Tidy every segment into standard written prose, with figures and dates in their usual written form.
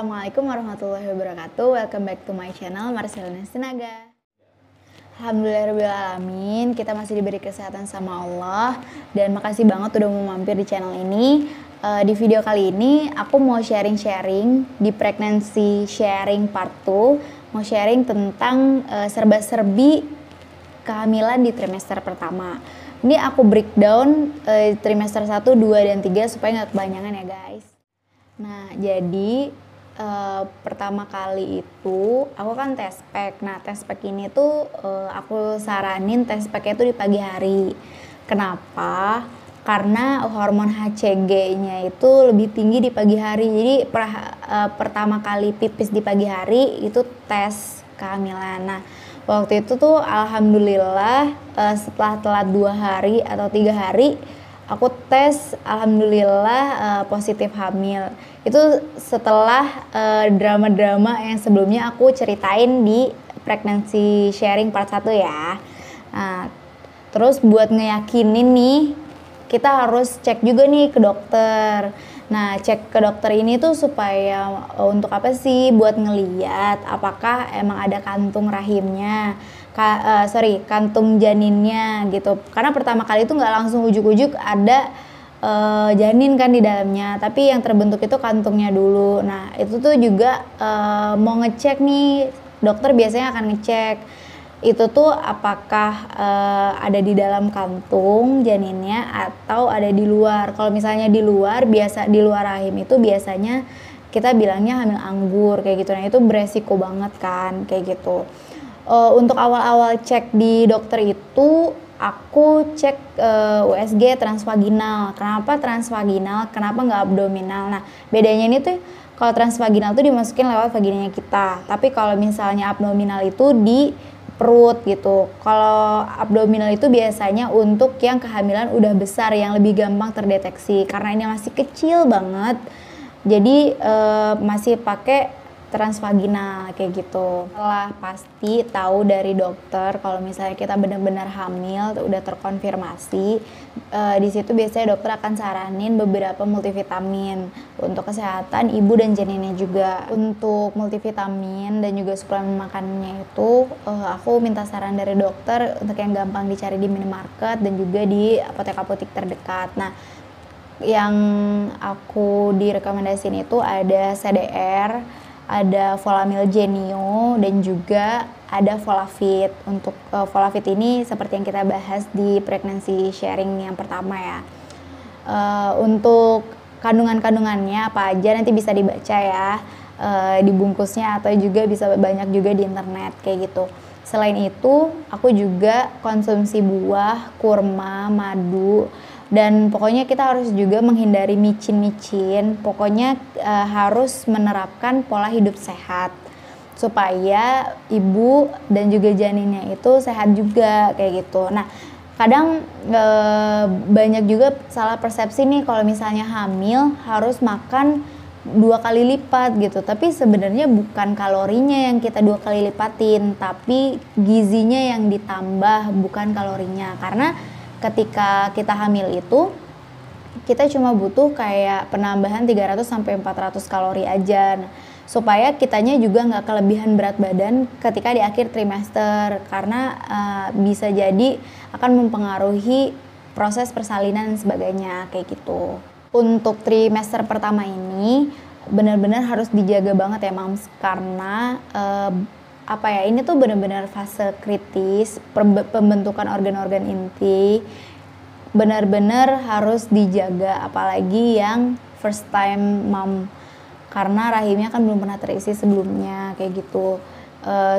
Assalamualaikum warahmatullahi wabarakatuh. Welcome back to my channel Marcelina Sinaga. Alhamdulillahirrahmanirrahim, kita masih diberi kesehatan sama Allah. Dan makasih banget udah mau mampir di channel ini. Di video kali ini aku mau sharing-sharing di pregnancy sharing part 2. Mau sharing tentang serba-serbi kehamilan di trimester pertama. Ini aku breakdown trimester 1, 2, dan 3 supaya nggak kebanyakan ya guys. Nah, jadi pertama kali itu aku kan tes pack. Nah, tes pack ini tuh aku saranin tes packnya itu di pagi hari. Kenapa? Karena hormon HCG-nya itu lebih tinggi di pagi hari. Jadi pertama kali pipis di pagi hari itu tes kehamilan. Nah, waktu itu tuh alhamdulillah setelah telat 2 hari atau 3 hari aku tes, alhamdulillah positif hamil. Itu setelah drama-drama yang sebelumnya aku ceritain di pregnancy sharing part 1 ya. Nah, terus buat ngeyakinin nih, kita harus cek juga nih ke dokter. Nah, cek ke dokter ini tuh supaya untuk apa sih? Buat ngeliat apakah emang ada kantung rahimnya. Kantung janinnya gitu. Karena pertama kali itu nggak langsung ujuk-ujuk ada janin kan di dalamnya, tapi yang terbentuk itu kantungnya dulu. Nah, itu tuh juga mau ngecek nih, dokter biasanya akan ngecek itu tuh apakah ada di dalam kantung janinnya atau ada di luar. Kalau misalnya di luar, di luar rahim itu biasanya kita bilangnya hamil anggur kayak gitu. Nah, itu beresiko banget kan kayak gitu. Untuk awal-awal cek di dokter itu aku cek USG transvaginal. Kenapa transvaginal? Kenapa nggak abdominal? Nah, bedanya ini tuh kalau transvaginal tuh dimasukin lewat vaginanya kita. Tapi kalau misalnya abdominal itu di perut gitu. Kalau abdominal itu biasanya untuk yang kehamilan udah besar, yang lebih gampang terdeteksi. Karena ini masih kecil banget, jadi masih pakai transvaginal kayak gitu. Setelah pasti tahu dari dokter kalau misalnya kita benar-benar hamil, udah terkonfirmasi, di situ biasanya dokter akan saranin beberapa multivitamin untuk kesehatan ibu dan janinnya juga. Untuk multivitamin dan juga suplemen makanannya itu aku minta saran dari dokter untuk yang gampang dicari di minimarket dan juga di apotek-apotek terdekat. Nah, yang aku direkomendasiin itu ada CDR, ada Folamil Genio, dan juga ada Folavit. Untuk Folavit ini seperti yang kita bahas di pregnancy sharing yang pertama ya. Untuk kandungan-kandungannya apa aja nanti bisa dibaca ya di bungkusnya, atau juga bisa banyak juga di internet kayak gitu. Selain itu aku juga konsumsi buah, kurma, madu, dan pokoknya kita harus juga menghindari micin-micin. Pokoknya harus menerapkan pola hidup sehat supaya ibu dan juga janinnya itu sehat juga kayak gitu. Nah, kadang banyak juga salah persepsi nih kalau misalnya hamil harus makan 2 kali lipat gitu. Tapi sebenarnya bukan kalorinya yang kita 2 kali lipatin, tapi gizinya yang ditambah, bukan kalorinya. Karena ketika kita hamil itu kita cuma butuh kayak penambahan 300 sampai 400 kalori aja, supaya kitanya juga nggak kelebihan berat badan ketika di akhir trimester, karena bisa jadi akan mempengaruhi proses persalinan dan sebagainya kayak gitu. Untuk trimester pertama ini benar-benar harus dijaga banget ya Mams, karena ini tuh benar-benar fase kritis pembentukan organ-organ inti, benar-benar harus dijaga, apalagi yang first time mom, karena rahimnya kan belum pernah terisi sebelumnya kayak gitu,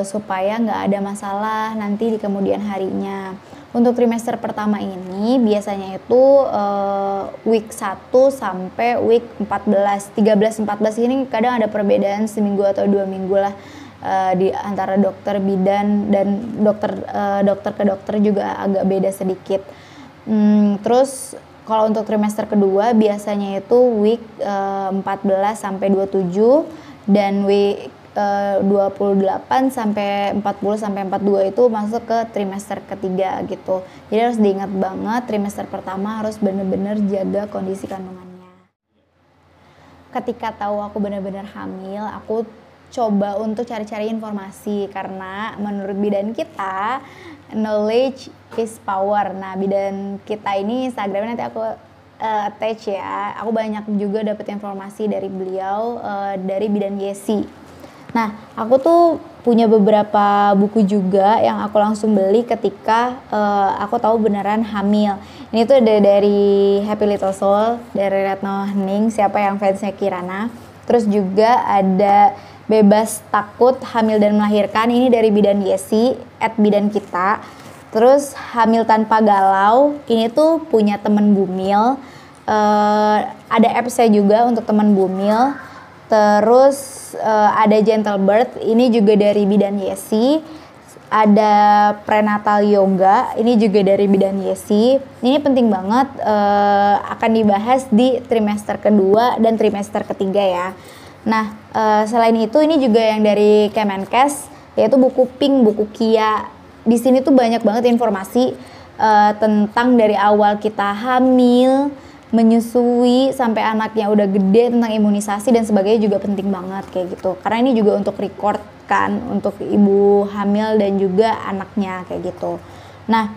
supaya nggak ada masalah nanti di kemudian harinya. Untuk trimester pertama ini biasanya itu week 1 sampai week 14, 13-14 ini kadang ada perbedaan seminggu atau 2 minggu lah di antara dokter bidan dan dokter ke dokter juga agak beda sedikit. Terus kalau untuk trimester kedua biasanya itu week 14 sampai 27 dan week 28 sampai 40 sampai 42 itu masuk ke trimester ketiga gitu. Jadi harus diingat banget, trimester pertama harus benar-benar jaga kondisi kandungannya. ketika tahu aku benar-benar hamil, aku coba untuk cari-cari informasi karena menurut bidan kita knowledge is power. Nah, bidan kita ini Instagramnya nanti aku attach ya. Aku banyak juga dapat informasi dari beliau dari bidan Yesi. Nah, aku tuh punya beberapa buku juga yang aku langsung beli ketika aku tahu beneran hamil. Ini tuh ada dari Happy Little Soul, dari Retno Hening, siapa yang fansnya Kirana. Terus juga ada Bebas Takut Hamil dan Melahirkan, ini dari bidan Yesi, @bidan kita. Terus Hamil Tanpa Galau, ini tuh punya temen Bumil. Ada apps-nya juga untuk temen Bumil. Terus ada Gentle Birth, ini juga dari bidan Yesi. Ada Prenatal Yoga, ini juga dari bidan Yesi. Ini penting banget, akan dibahas di trimester kedua dan trimester ketiga ya. Nah, selain itu ini juga yang dari Kemenkes, yaitu buku Pink, buku Kia. Di sini tuh banyak banget informasi tentang dari awal kita hamil, menyusui sampai anaknya udah gede, tentang imunisasi dan sebagainya juga penting banget kayak gitu. Karena ini juga untuk record kan untuk ibu hamil dan juga anaknya kayak gitu. Nah,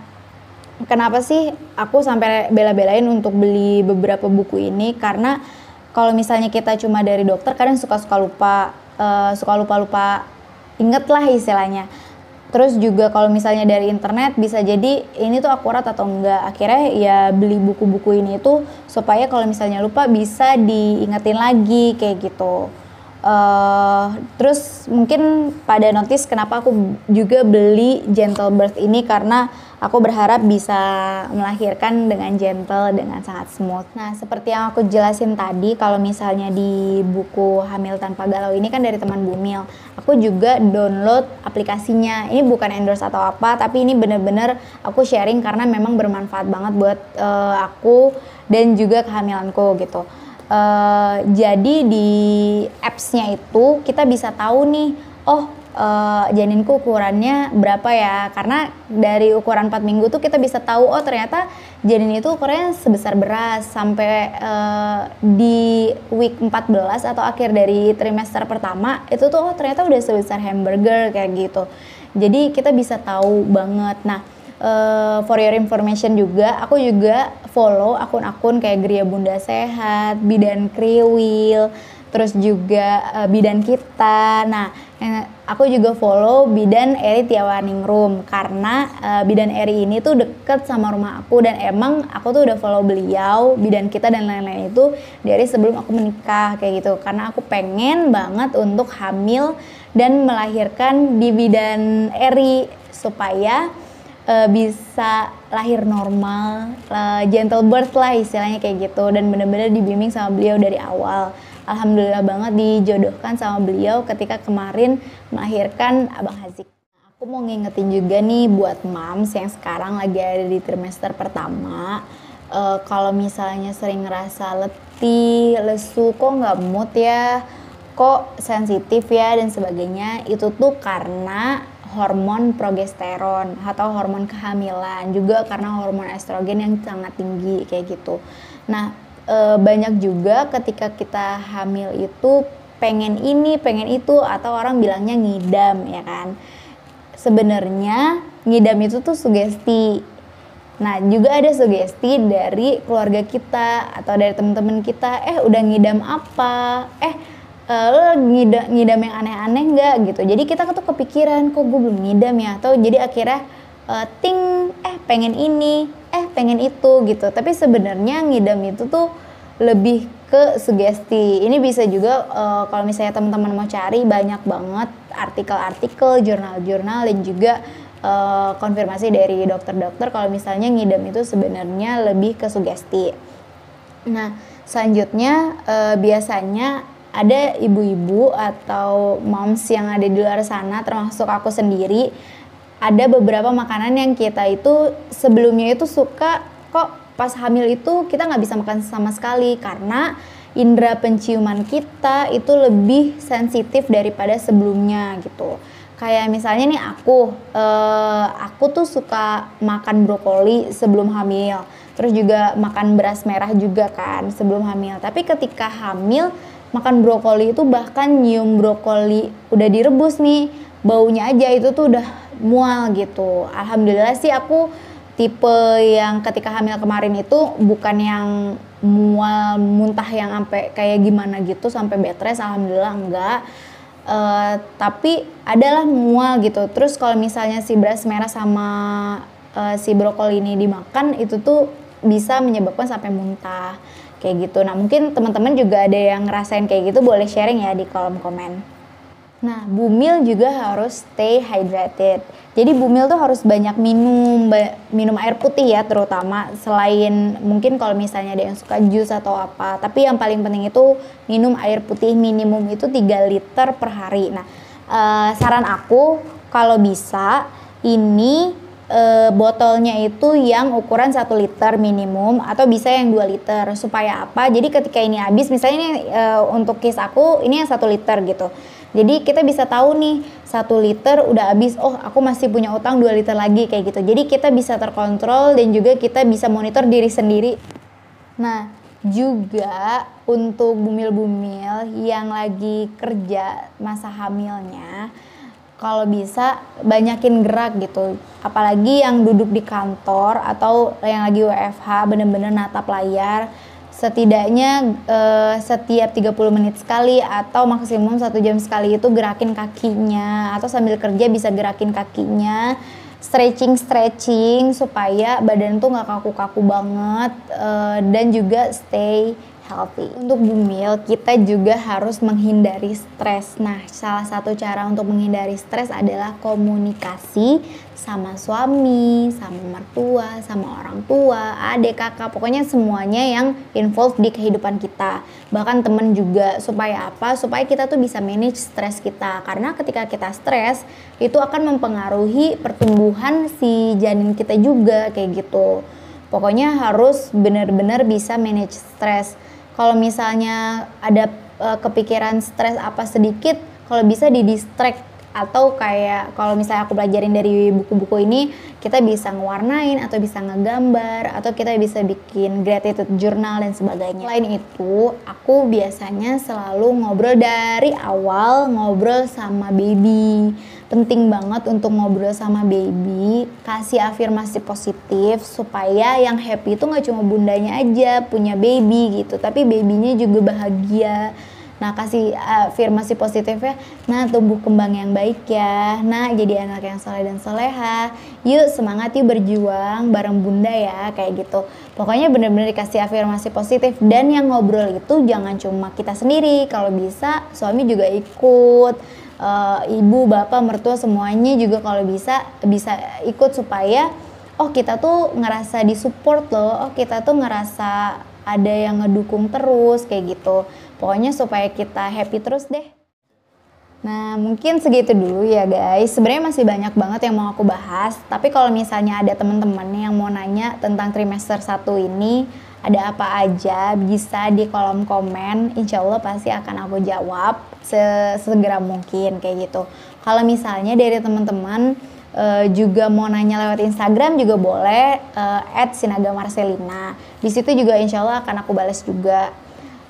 kenapa sih aku sampai bela-belain untuk beli beberapa buku ini? Karena kalau misalnya kita cuma dari dokter kadang suka lupa inget lah istilahnya. Terus juga kalau misalnya dari internet bisa jadi ini tuh akurat atau enggak. Akhirnya ya beli buku-buku ini tuh supaya kalau misalnya lupa bisa diingetin lagi kayak gitu. Terus mungkin pada notice kenapa aku juga beli Gentle Birth ini, karena aku berharap bisa melahirkan dengan gentle, dengan sangat smooth. Nah, seperti yang aku jelasin tadi, kalau misalnya di buku Hamil Tanpa Galau ini kan dari teman Bumil, aku juga download aplikasinya. Ini bukan endorse atau apa, tapi ini bener-bener aku sharing karena memang bermanfaat banget buat aku dan juga kehamilanku gitu. Jadi di apps-nya itu kita bisa tahu nih, janinku ukurannya berapa ya, karena dari ukuran 4 minggu tuh kita bisa tahu ternyata janin itu ukurannya sebesar beras, sampai di week 14 atau akhir dari trimester pertama itu tuh ternyata udah sebesar hamburger kayak gitu. Jadi kita bisa tahu banget. Nah, for your information juga, aku juga follow akun-akun kayak Gria Bunda Sehat, Bidan Kriwil, terus juga Bidan Kita. Nah, aku juga follow Bidan Eri Tiawaningrum karena Bidan Eri ini tuh deket sama rumah aku, dan emang aku tuh udah follow beliau, Bidan Kita dan lain-lain itu dari sebelum aku menikah kayak gitu, karena aku pengen banget untuk hamil dan melahirkan di Bidan Eri supaya bisa lahir normal, gentle birth lah istilahnya kayak gitu, dan bener-bener dibimbing sama beliau dari awal. Alhamdulillah banget dijodohkan sama beliau ketika kemarin melahirkan Abang Hazik. Aku mau ngingetin juga nih buat moms yang sekarang lagi ada di trimester pertama, kalau misalnya sering ngerasa letih, lesu, kok nggak mood ya, kok sensitif ya dan sebagainya, itu tuh karena hormon progesteron atau hormon kehamilan, juga karena hormon estrogen yang sangat tinggi kayak gitu. Nah, banyak juga ketika kita hamil itu pengen ini, pengen itu, atau orang bilangnya ngidam ya kan. Sebenarnya ngidam itu tuh sugesti. Nah, juga ada sugesti dari keluarga kita atau dari teman-teman kita, udah ngidam apa? Lo ngidam yang aneh-aneh nggak gitu. Jadi kita tuh kepikiran, kok gue belum ngidam ya, atau jadi akhirnya pengen ini, pengen itu gitu. Tapi sebenarnya ngidam itu tuh lebih ke sugesti. Ini bisa juga kalau misalnya teman-teman mau cari, banyak banget artikel-artikel, jurnal-jurnal, dan juga konfirmasi dari dokter-dokter kalau misalnya ngidam itu sebenarnya lebih ke sugesti. Nah, selanjutnya biasanya ada ibu-ibu atau moms yang ada di luar sana, termasuk aku sendiri, ada beberapa makanan yang kita itu sebelumnya itu suka, kok pas hamil itu kita nggak bisa makan sama sekali karena indera penciuman kita itu lebih sensitif daripada sebelumnya gitu. Kayak misalnya nih aku tuh suka makan brokoli sebelum hamil, terus juga makan beras merah juga kan sebelum hamil. Tapi ketika hamil makan brokoli itu bahkan nyium brokoli udah direbus nih, baunya aja itu tuh udah mual gitu. Alhamdulillah sih aku tipe yang ketika hamil kemarin itu bukan yang mual muntah yang sampai kayak gimana gitu sampai bed rest, alhamdulillah enggak. Tapi adalah mual gitu. Terus kalau misalnya si beras merah sama si brokoli ini dimakan itu tuh bisa menyebabkan sampai muntah kayak gitu. Nah mungkin teman-teman juga ada yang ngerasain kayak gitu, boleh sharing ya di kolom komen. Nah Bumil juga harus stay hydrated. Jadi Bumil tuh harus banyak minum air putih ya, terutama selain mungkin kalau misalnya ada yang suka jus atau apa. Tapi yang paling penting itu minum air putih minimum itu 3 liter per hari. Nah saran aku kalau bisa ini botolnya itu yang ukuran 1 liter minimum atau bisa yang 2 liter. Supaya apa? Jadi ketika ini habis, misalnya ini untuk case aku ini yang 1 liter gitu. Jadi kita bisa tahu nih 1 liter udah habis, oh aku masih punya utang 2 liter lagi kayak gitu. Jadi kita bisa terkontrol dan juga kita bisa monitor diri sendiri. Nah juga untuk bumil-bumil yang lagi kerja masa hamilnya, kalau bisa banyakin gerak gitu. Apalagi yang duduk di kantor atau yang lagi WFH bener-bener natap layar. Setidaknya setiap 30 menit sekali atau maksimum 1 jam sekali itu gerakin kakinya, atau sambil kerja bisa gerakin kakinya, stretching supaya badan tuh nggak kaku-kaku banget, dan juga stay healthy. Untuk bumil kita juga harus menghindari stres. Nah salah satu cara untuk menghindari stres adalah komunikasi sama suami, sama mertua, sama orang tua, adik, kakak, pokoknya semuanya yang involved di kehidupan kita. Bahkan temen juga, supaya apa? Supaya kita tuh bisa manage stres kita. Karena ketika kita stres, itu akan mempengaruhi pertumbuhan si janin kita juga kayak gitu. Pokoknya harus benar-benar bisa manage stres. Kalau misalnya ada kepikiran stres apa sedikit, kalau bisa di-distract. Atau kayak kalau misalnya aku pelajarin dari buku-buku ini, kita bisa ngewarnain atau bisa ngegambar atau kita bisa bikin gratitude journal dan sebagainya. Selain itu, aku biasanya selalu ngobrol dari awal, ngobrol sama baby. Penting banget untuk ngobrol sama baby, kasih afirmasi positif supaya yang happy itu gak cuma bundanya aja punya baby gitu, tapi babynya juga bahagia. Nah kasih afirmasi positifnya, nah tumbuh kembang yang baik ya, nah jadi anak yang soleh dan soleha, yuk semangat yuk berjuang bareng bunda ya, kayak gitu. Pokoknya bener-bener dikasih afirmasi positif. Dan yang ngobrol itu jangan cuma kita sendiri, kalau bisa suami juga ikut, ibu, bapak, mertua semuanya juga kalau bisa ikut supaya oh kita tuh ngerasa disupport loh, oh kita tuh ngerasa ada yang ngedukung terus kayak gitu. Pokoknya supaya kita happy terus deh. Nah mungkin segitu dulu ya guys. Sebenarnya masih banyak banget yang mau aku bahas. Tapi kalau misalnya ada teman-teman yang mau nanya tentang trimester 1 ini, ada apa aja, bisa di kolom komen. Insya Allah pasti akan aku jawab sesegera mungkin kayak gitu. Kalau misalnya dari teman-teman juga mau nanya lewat Instagram juga boleh, @sinagamarcelina. Di situ juga insya Allah akan aku balas juga.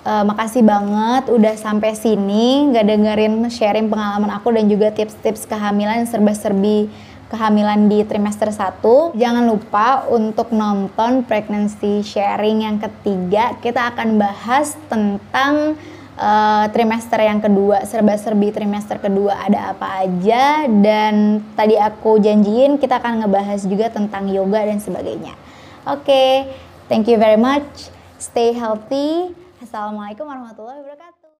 Makasih banget udah sampai sini gak dengerin sharing pengalaman aku dan juga tips-tips kehamilan, serba-serbi kehamilan di trimester 1. Jangan lupa untuk nonton pregnancy sharing yang ketiga. Kita akan bahas tentang trimester yang kedua, serba-serbi trimester kedua ada apa aja. Dan tadi aku janjiin kita akan ngebahas juga tentang yoga dan sebagainya. Oke, thank you very much. Stay healthy. Assalamualaikum warahmatullahi wabarakatuh.